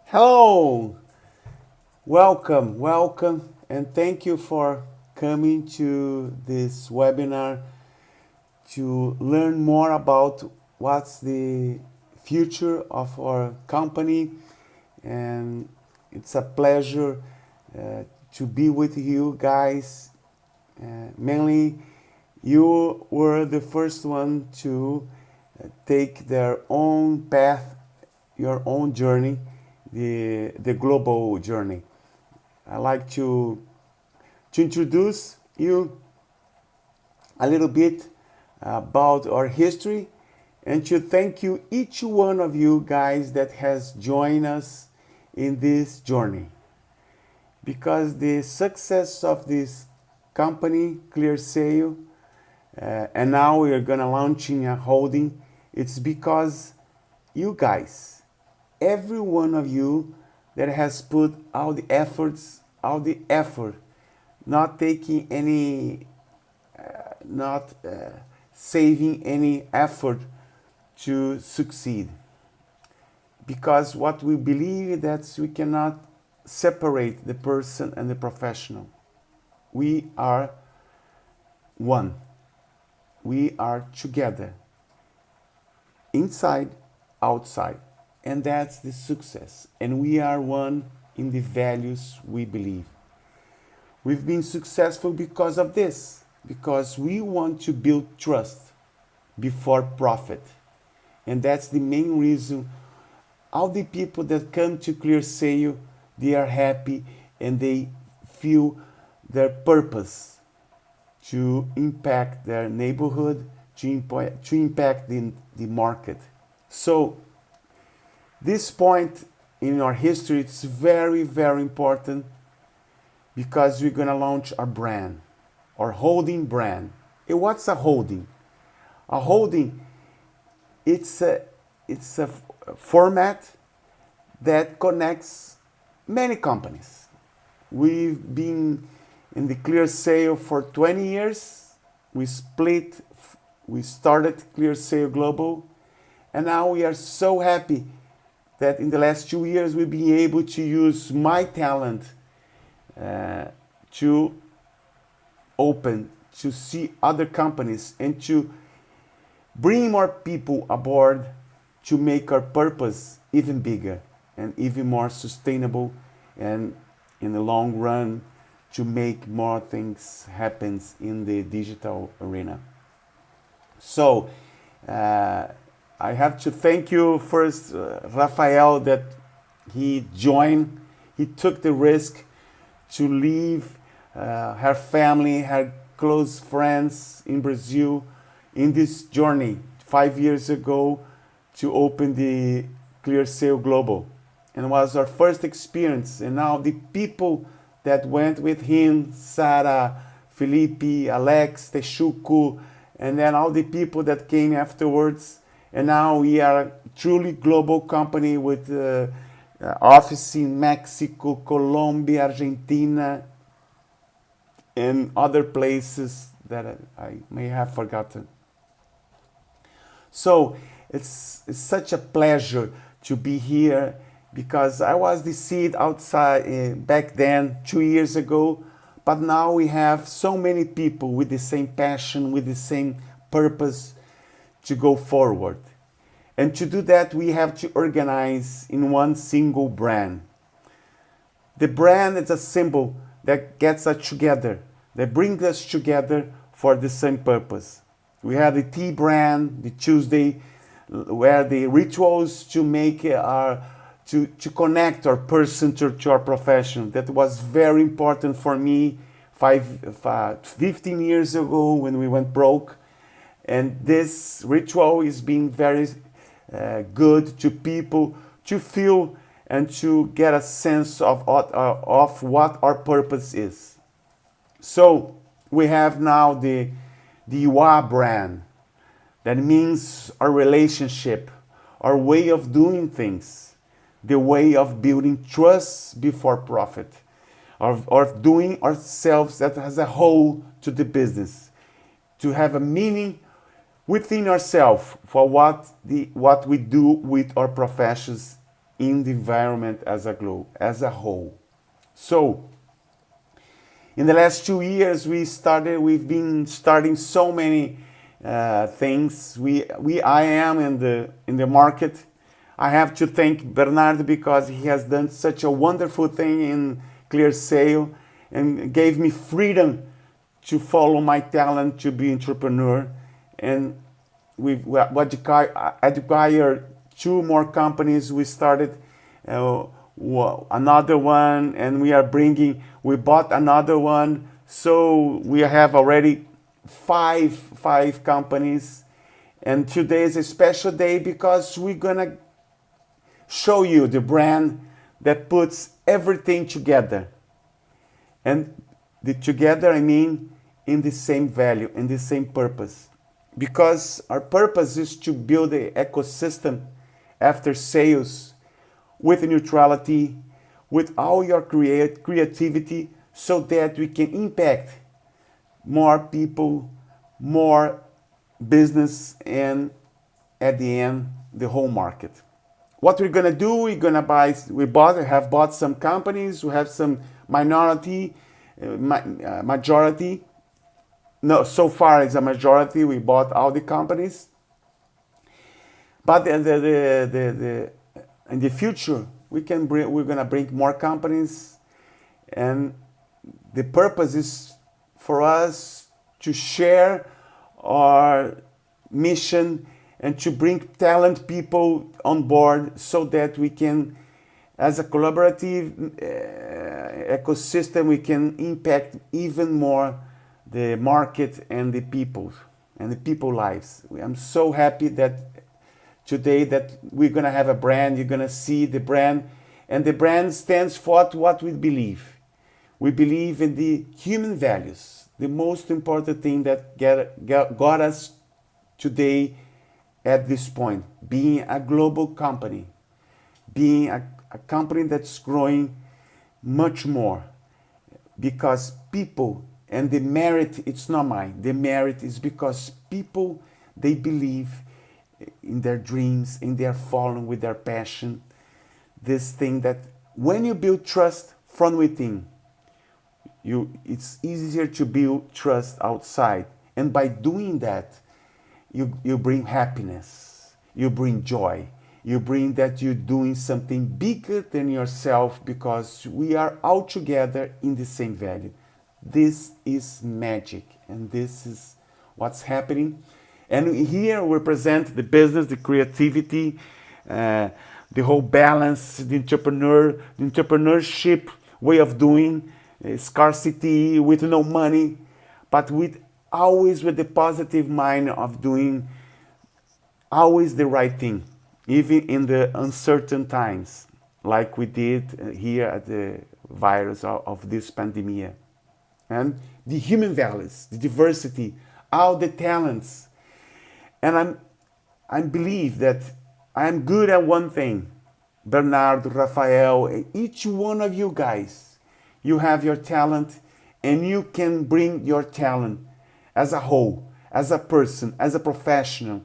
Hello, welcome, and thank you for coming to this webinar to learn more about what's the future of our company. And it's a pleasure to be with you guys. Mainly, you were the first one to take their own path, your own journey, the global journey. I like to introduce you a little bit about our history and to thank you, each one of you guys that has joined us in this journey. Because the success of this company, Clear Sale, and now we are gonna launching a holding, it's because you guys, every one of you that has put all the effort, not taking any, not saving any effort to succeed. Because what we believe is that we cannot separate the person and the professional. We are one. We are together, inside, outside. And that's the success. And we are one in the values we believe. We've been successful because of this, because we want to build trust before profit. And that's the main reason all the people that come to Clear Sale, they are happy and they feel their purpose to impact their neighborhood, to impact the market. So this point in our history, it's very, very important because we're going to launch our brand, our holding brand. And what's a holding? A holding, it's a format that connects many companies. We've been in the Clear Sale for 20 years. We started Clear Sale Global, and now we are so happy that in the last 2 years we've been able to use my talent to open, to see other companies, and to bring more people aboard to make our purpose even bigger and even more sustainable, and in the long run to make more things happen in the digital arena. So I have to thank you first, Rafael, that he joined, he took the risk to leave her family, her close friends in Brazil in this journey 5 years ago to open the Clear Sale Global. And it was our first experience. And now the people that went with him, Sarah, Felipe, Alex, Texuco, and then all the people that came afterwards. And now we are a truly global company with office in Mexico, Colombia, Argentina, and other places that I may have forgotten. So it's such a pleasure to be here because I was the seed outside back then, 2 years ago, but now we have so many people with the same passion, with the same purpose to go forward. And to do that, we have to organize in one single brand. The brand is a symbol that gets us together, that brings us together for the same purpose. We have the T brand, the Tuesday, where the rituals to make to connect our person to our profession. That was very important for me 15 years ago when we went broke. And this ritual is being very good to people to feel and to get a sense of what our purpose is. So we have now the UAH brand. That means our relationship, our way of doing things, the way of building trust before profit, of doing ourselves that as a whole to the business, to have a meaning within ourselves for what we do with our professions in the environment as a globe, as a whole. So, in the last 2 years, we've been starting so many things. I am in the market. I have to thank Bernardo because he has done such a wonderful thing in Clear Sale and gave me freedom to follow my talent to be entrepreneur. And we've acquired two more companies. We started another one, and we bought another one. So we have already five companies. And today is a special day because we're gonna show you the brand that puts everything together. And together, I mean, in the same value, in the same purpose. Because our purpose is to build an ecosystem after sales with neutrality, with all your creativity, so that we can impact more people, more business, and at the end, the whole market. What we're gonna do, have bought some companies, we have some majority. No, so far it's a majority. We bought all the companies, but in the future we're gonna bring more companies, and the purpose is for us to share our mission and to bring talent people on board so that we can, as a collaborative ecosystem, we can impact even more the market and the people lives. I'm so happy that today that we're gonna have a brand. You're gonna see the brand, and the brand stands for what we believe. We believe in the human values, the most important thing that got us today at this point, being a global company, being a company that's growing much more, because people, and the merit, it's not mine, the merit is because people, they believe in their dreams, in their following with their passion, this thing that when you build trust from within, it's easier to build trust outside. And by doing that, you bring happiness, you bring joy, you bring that you're doing something bigger than yourself, because we are all together in the same value. This is magic, and this is what's happening. And here we present the business, the creativity, the whole balance, the entrepreneurship way of doing, scarcity with no money, but always with the positive mind of doing always the right thing, even in the uncertain times, like we did here at the virus of this pandemic. And the human values, the diversity, all the talents. And I believe that I'm good at one thing. Bernardo, Rafael, each one of you guys, you have your talent, and you can bring your talent as a whole, as a person, as a professional,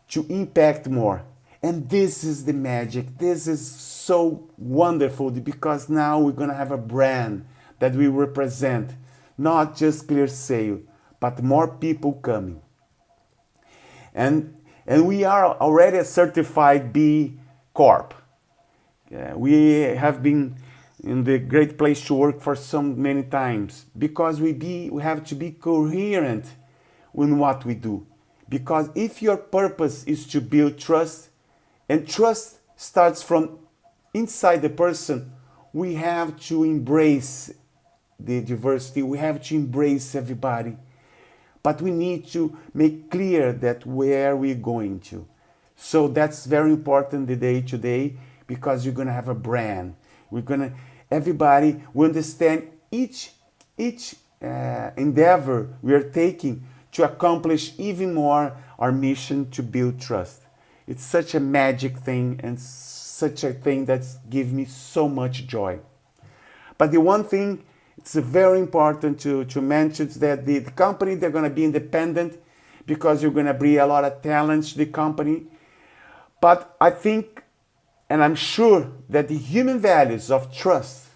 to impact more. And this is the magic. This is so wonderful, because now we're going to have a brand that we represent, not just Clear Sale, but more people coming. And we are already a certified B Corp. We have been in the great place to work for so many times, because we have to be coherent in what we do. Because if your purpose is to build trust, and trust starts from inside the person, we have to embrace the diversity, we have to embrace everybody. But we need to make clear that where we're going to. So that's very important the day today, because you're going to have a brand. Everybody will understand each endeavor we are taking to accomplish even more our mission to build trust. It's such a magic thing, and such a thing that gives me so much joy. But the one thing it's very important to mention is that the company, they're going to be independent, because you're going to bring a lot of talent to the company. But I think And I'm sure that the human values of trust,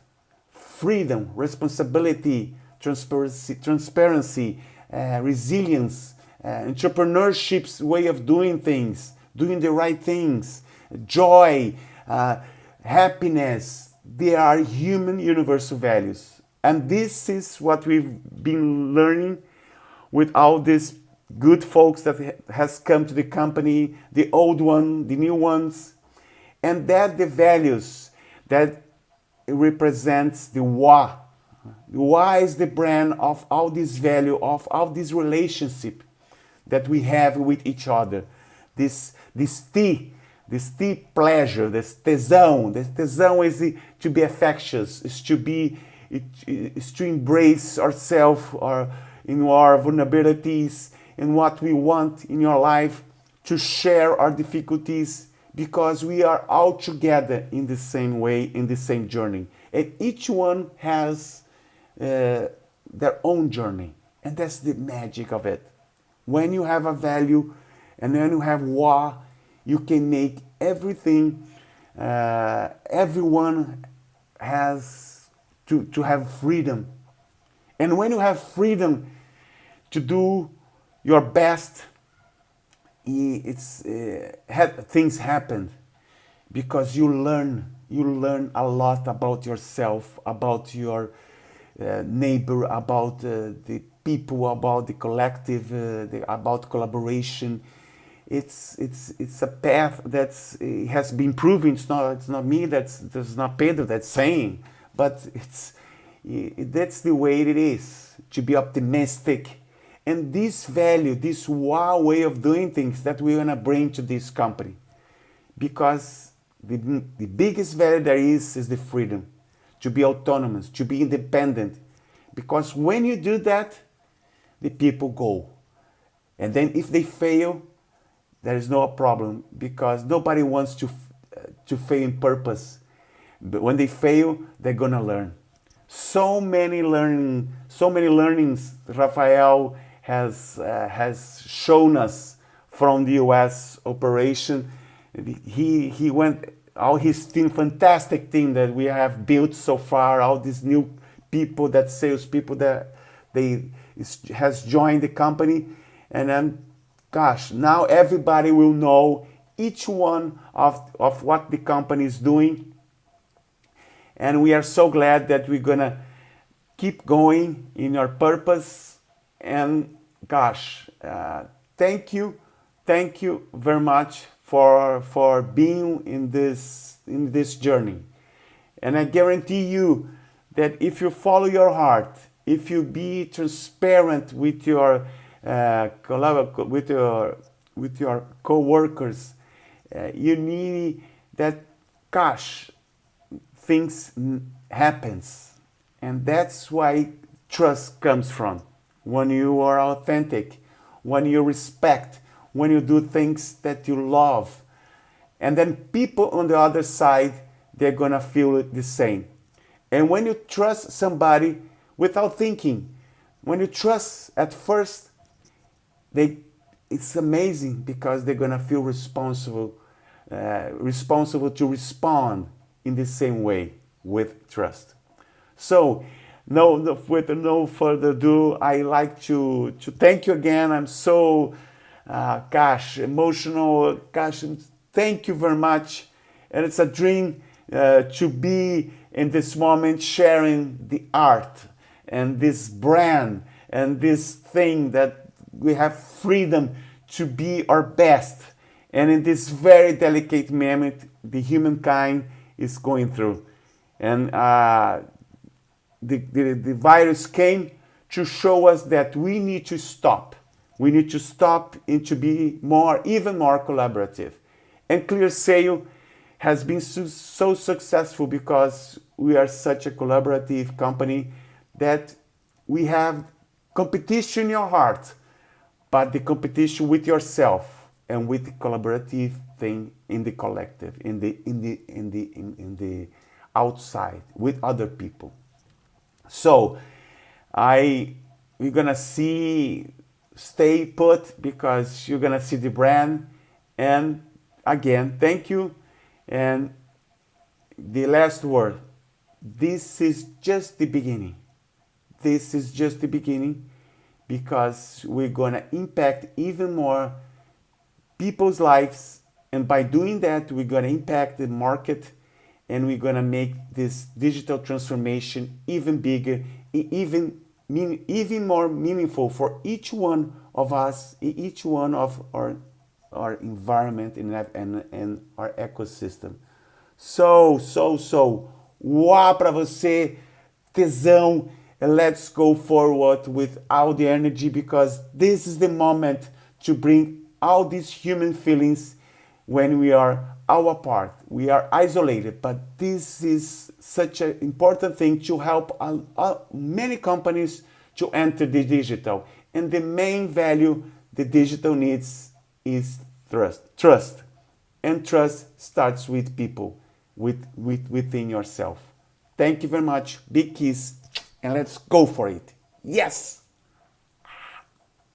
freedom, responsibility, transparency, resilience, entrepreneurship's way of doing things, doing the right things, joy, happiness, they are human universal values. And this is what we've been learning with all these good folks that has come to the company, the old one, the new ones, and that the values that represents the WA. WA is the brand of all this value, of all this relationship that we have with each other. This T pleasure, this tesão. This tesão is to be affectious, is to embrace ourselves or in our vulnerabilities and what we want in your life, to share our difficulties, because we are all together in the same way, in the same journey. And each one has their own journey. And that's the magic of it. When you have a value and when you have wa, you can make everything, everyone has to have freedom. And when you have freedom to do your best, things happen because you learn a lot about yourself, about your neighbor, about the people, about the collective, about collaboration. It's a path that has been proven. It's not me, that's not Pedro that's saying, but that's the way it is, to be optimistic. And this value, this wow way of doing things that we're gonna bring to this company, because the biggest value there is the freedom to be autonomous, to be independent. Because when you do that, the people go. And then if they fail, there is no problem, because nobody wants to fail in purpose. But when they fail, they're gonna learn. So many learnings Rafael has shown us from the US operation. He went, all his team, fantastic team that we have built so far, all these new people, that sales people that has joined the company, and then gosh, now everybody will know each one of what the company is doing. And we are so glad that we're gonna keep going in our purpose. And gosh, thank you very much for being in this journey. And I guarantee you that if you follow your heart, if you be transparent with your with your co-workers, you need that. Gosh, things happens, and that's why trust comes from. When you are authentic, when you respect, when you do things that you love, and then people on the other side, they're gonna feel it the same. And when you trust somebody without thinking, when you trust at first, it's amazing, because they're gonna feel responsible to respond in the same way with trust. So, with no further ado, I like to thank you again. I'm so, emotional. Gosh, thank you very much. And it's a dream to be in this moment sharing the art and this brand and this thing that we have freedom to be our best. And in this very delicate moment, the humankind is going through. And the virus came to show us that we need to stop. We need to stop and to be even more collaborative. And ClearSale has been so successful because we are such a collaborative company that we have competition in your heart, but the competition with yourself and with the collaborative thing in the collective, in the outside with other people. So we're gonna stay put, because you're gonna see the brand. And again, thank you, and the last word. This is just the beginning. This is just the beginning, because we're going to impact even more people's lives. And by doing that, we're going to impact the market, and we're going to make this digital transformation even bigger, even more meaningful for each one of us, each one of our environment and our ecosystem. So, uau para você, tesão, and let's go forward with all the energy, because this is the moment to bring all these human feelings when we are all apart. We are isolated, but this is such an important thing to help many companies to enter the digital. And the main value the digital needs is trust. Trust. And trust starts with people, within yourself. Thank you very much. Big kiss, and let's go for it. Yes!